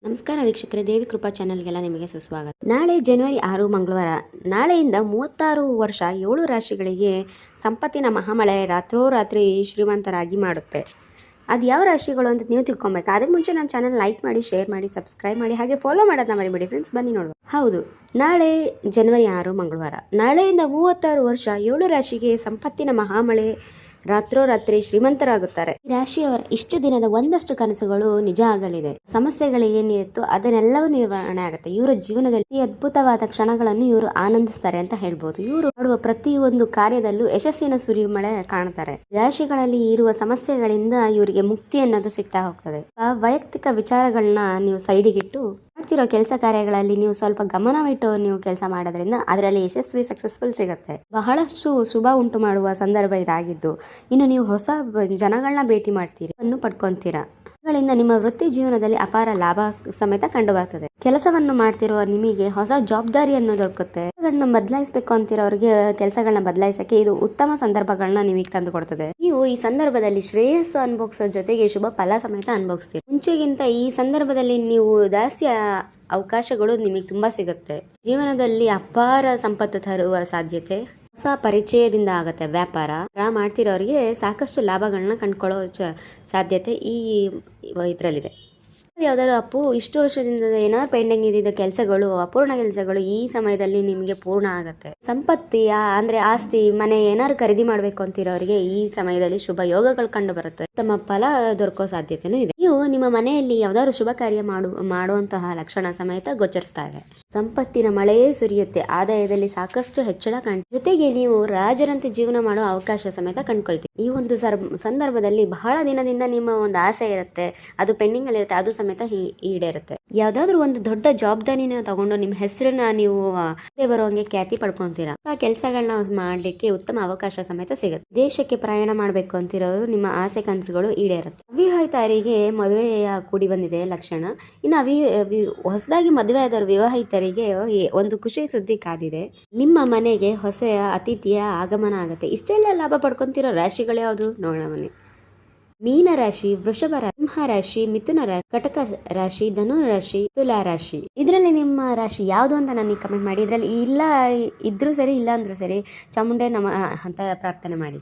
ನಮಸ್ಕಾರ ವೀಕ್ಷಕರೇ, ದೇವಿ ಕೃಪಾ ಚಾನೆಲ್ಗೆಲ್ಲ ನಿಮಗೆ ಸುಸ್ವಾಗತ. ನಾಳೆ ಜನವರಿ 6 ಮಂಗಳವಾರ. ನಾಳೆಯಿಂದ 36 ವರ್ಷ 7 ರಾಶಿಗಳಿಗೆ ಸಂಪತ್ತಿನ ಮಹಾಮಳೆ ರಾತ್ರೋರಾತ್ರಿ ಶ್ರೀಮಂತರಾಗಿ ಮಾಡುತ್ತೆ. ಅದು ಯಾವ ರಾಶಿಗಳು ಅಂತ ನೀವು ತಿಳ್ಕೊಬೇಕು. ಅದಕ್ಕೆ ಮುಂಚೆ ನನ್ನ ಚಾನಲ್ ಲೈಕ್ ಮಾಡಿ, ಶೇರ್ ಮಾಡಿ, ಸಬ್ಸ್ಕ್ರೈಬ್ ಮಾಡಿ, ಹಾಗೆ ಫಾಲೋ ಮಾಡೋದನ್ನ ಮರಿಬೇಡಿ ಫ್ರೆಂಡ್ಸ್. ಬನ್ನಿ ನೋಡುವ. ಹೌದು, ನಾಳೆ ಜನವರಿ 6 ಮಂಗಳವಾರ. ನಾಳೆಯಿಂದ 36 ವರ್ಷ 7 ರಾಶಿಗೆ ಸಂಪತ್ತಿನ ಮಹಾಮಳೆ ರಾತ್ರೋರಾತ್ರಿ ಶ್ರೀಮಂತರಾಗುತ್ತಾರೆ. ಈ ರಾಶಿಯವರ ಇಷ್ಟು ದಿನದ ಒಂದಷ್ಟು ಕನಸುಗಳು ನಿಜ ಆಗಲಿದೆ. ಸಮಸ್ಯೆಗಳು ಏನಿರುತ್ತೋ ಅದನ್ನೆಲ್ಲವೂ ನಿವಾರಣೆ ಆಗುತ್ತೆ. ಇವರ ಜೀವನದಲ್ಲಿ ಅದ್ಭುತವಾದ ಕ್ಷಣಗಳನ್ನು ಇವರು ಆನಂದಿಸ್ತಾರೆ ಅಂತ ಹೇಳ್ಬೋದು. ಇವರು ಮಾಡುವ ಪ್ರತಿಯೊಂದು ಕಾರ್ಯದಲ್ಲೂ ಯಶಸ್ಸಿನ ಸುರಿಮಳೆ ಕಾಣ್ತಾರೆ. ರಾಶಿಗಳಲ್ಲಿ ಇರುವ ಸಮಸ್ಯೆಗಳಿಂದ ಇವರಿಗೆ ಮುಕ್ತಿ ಅನ್ನೋದು ಸಿಗ್ತಾ ಹೋಗ್ತದೆ. ವೈಯಕ್ತಿಕ ವಿಚಾರಗಳನ್ನ ನೀವು ಸೈಡಿಗಿಟ್ಟು ಮಾಡ್ತಿರೋ ಕೆಲಸ ಕಾರ್ಯಗಳಲ್ಲಿ ನೀವು ಸ್ವಲ್ಪ ಗಮನವಿಟ್ಟು ನೀವು ಕೆಲಸ ಮಾಡೋದ್ರಿಂದ ಅದರಲ್ಲಿ ಯಶಸ್ವಿ ಸಕ್ಸಸ್ಫುಲ್ ಸಿಗುತ್ತೆ. ಬಹಳಷ್ಟು ಶುಭ ಉಂಟು ಮಾಡುವ ಸಂದರ್ಭ ಇದಾಗಿದ್ದು, ಇನ್ನು ನೀವು ಹೊಸ ಜನಗಳನ್ನ ಭೇಟಿ ಮಾಡ್ತೀರಿ, ಅನ್ನು ಪಡ್ಕೊಂತೀರಾ. ಗಳಿಂದ ನಿಮ್ಮ ವೃತ್ತಿ ಜೀವನದಲ್ಲಿ ಅಪಾರ ಲಾಭ ಸಮೇತ ಕಂಡು ಬರ್ತದೆ. ಕೆಲಸವನ್ನು ಮಾಡ್ತಿರುವ ನಿಮಗೆ ಹೊಸ ಜವಾಬ್ದಾರಿಯನ್ನು ದೊರಕುತ್ತೆ. ಬದಲಾಯಿಸಬೇಕು ಅಂತಿರೋರಿಗೆ ಕೆಲಸಗಳನ್ನ ಬದಲಾಯಿಸಕ್ಕೆ ಇದು ಉತ್ತಮ ಸಂದರ್ಭಗಳನ್ನ ನಿಮಗೆ ತಂದು ಕೊಡ್ತದೆ. ನೀವು ಈ ಸಂದರ್ಭದಲ್ಲಿ ಶ್ರೇಯಸ್ಸು ಅನುಭವಿಸೋ ಜೊತೆಗೆ ಶುಭ ಫಲ ಸಮೇತ ಅನುಭವಿಸ್ತೀರಿ. ಮುಂಚೆಗಿಂತ ಈ ಸಂದರ್ಭದಲ್ಲಿ ನೀವು ಜಾಸ್ತಿ ಅವಕಾಶಗಳು ನಿಮಗೆ ತುಂಬಾ ಸಿಗುತ್ತೆ. ಜೀವನದಲ್ಲಿ ಅಪಾರ ಸಂಪತ್ತು ತರುವ ಸಾಧ್ಯತೆ ಹೊಸ ಪರಿಚಯದಿಂದ ಆಗುತ್ತೆ. ವ್ಯಾಪಾರ ಮಾಡ್ತಿರೋರಿಗೆ ಸಾಕಷ್ಟು ಲಾಭಗಳನ್ನ ಕಂಡುಕೊಳ್ಳೋ ಸಾಧ್ಯತೆ ಈ ಇದರಲ್ಲಿದೆ. ಯಾವ್ದಾದ್ರು ಇಷ್ಟು ವರ್ಷದಿಂದ ಏನಾದ್ರು ಪೆಂಡಿಂಗ್ ಇದ್ದಿದ್ದ ಕೆಲಸಗಳು, ಅಪೂರ್ಣ ಕೆಲಸಗಳು ಈ ಸಮಯದಲ್ಲಿ ನಿಮಗೆ ಪೂರ್ಣ ಆಗುತ್ತೆ. ಸಂಪತ್ತಿ ಅಂದ್ರೆ ಆಸ್ತಿ, ಮನೆ ಏನಾದ್ರು ಖರೀದಿ ಮಾಡ್ಬೇಕು ಅಂತಿರೋರಿಗೆ ಈ ಸಮಯದಲ್ಲಿ ಶುಭ ಯೋಗಗಳು ಕಂಡು ಬರುತ್ತೆ. ತಮ್ಮ ಫಲ ದೊರಕೋ ಸಾಧ್ಯತೆನೂ ಇದೆ. ನೀವು ನಿಮ್ಮ ಮನೆಯಲ್ಲಿ ಯಾವ್ದಾದ್ರು ಶುಭ ಕಾರ್ಯ ಮಾಡುವಂತಹ ಲಕ್ಷಣ ಸಮೇತ ಗೋಚರಿಸ್ತಾ ಇದೆ. ಸಂಪತ್ತಿನ ಮಳೆಯೇ ಸುರಿಯುತ್ತೆ. ಆದಾಯದಲ್ಲಿ ಸಾಕಷ್ಟು ಹೆಚ್ಚಳ ಜೊತೆಗೆ ನೀವು ರಾಜರಂತೆ ಜೀವನ ಮಾಡೋ ಅವಕಾಶ ಸಮೇತ ಕಂಡುಕೊಳ್ತೀವಿ. ಈ ಒಂದು ಸಂದರ್ಭದಲ್ಲಿ ಬಹಳ ದಿನದಿಂದ ನಿಮ್ಮ ಒಂದು ಆಸೆ ಇರುತ್ತೆ, ಅದು ಪೆಂಡಿಂಗ್ ಅಲ್ಲಿ ಇರುತ್ತೆ, ಅದು ಸಮೇತ ಈಡೇರುತ್ತೆ. ಯಾವ್ದಾದ್ರು ಒಂದು ದೊಡ್ಡ ಜವಾಬ್ದಾರಿನ ತಗೊಂಡು ನಿಮ್ಮ ಹೆಸರನ್ನ ನೀವು ಬರೋಂಗೆ ಖ್ಯಾತಿ ಪಡ್ಕೊಂತೀರಾ. ಆ ಕೆಲಸಗಳನ್ನ ಮಾಡ್ಲಿಕ್ಕೆ ಉತ್ತಮ ಅವಕಾಶ ಸಮೇತ ಸಿಗುತ್ತೆ. ದೇಶಕ್ಕೆ ಪ್ರಯಾಣ ಮಾಡ್ಬೇಕು ಅಂತಿರೋರು ನಿಮ್ಮ ಆಸೆ ಕನಸುಗಳು ಈಡೇರುತ್ತೆ. ಅವಿವಾಹಿತರಿಗೆ ಮದುವೆಯ ಕೂಡಿ ಬಂದಿದೆ ಲಕ್ಷಣ. ಇನ್ನು ಹೊಸದಾಗಿ ಮದುವೆ ಆದವರು ವಿವಾಹಿತರಿಗೆ ಒಂದು ಖುಷಿ ಸುದ್ದಿ ಕಾದಿದೆ. ನಿಮ್ಮ ಮನೆಗೆ ಹೊಸ ಅತಿಥಿಯ ಆಗಮನ ಆಗುತ್ತೆ. ಇಷ್ಟೆಲ್ಲ ಲಾಭ ಪಡ್ಕೊಂತಿರೋ ರಾಶಿಗಳು ಯಾವುದು ನೋಡೋಣ ಬನ್ನಿ. ಮೀನ ರಾಶಿ, ವೃಷಭ ರಾಶಿ, ಸಿಂಹ ರಾಶಿ, ಮಿಥುನ ರಾಶಿ, ಕಟಕ ರಾಶಿ, ಧನು ರಾಶಿ, ತುಲಾ ರಾಶಿ. ಇದರಲ್ಲಿ ನಿಮ್ಮ ರಾಶಿ ಯಾವುದು ಅಂತ ನನಗೆ ಕಮೆಂಟ್ ಮಾಡಿ. ಇದರಲ್ಲಿ ಇದ್ರೂ ಸರಿ, ಇಲ್ಲ ಅಂದ್ರೂ ಸರಿ, ಚಾಮುಂಡೆ ನಮ ಅಂತ ಪ್ರಾರ್ಥನೆ ಮಾಡಿ.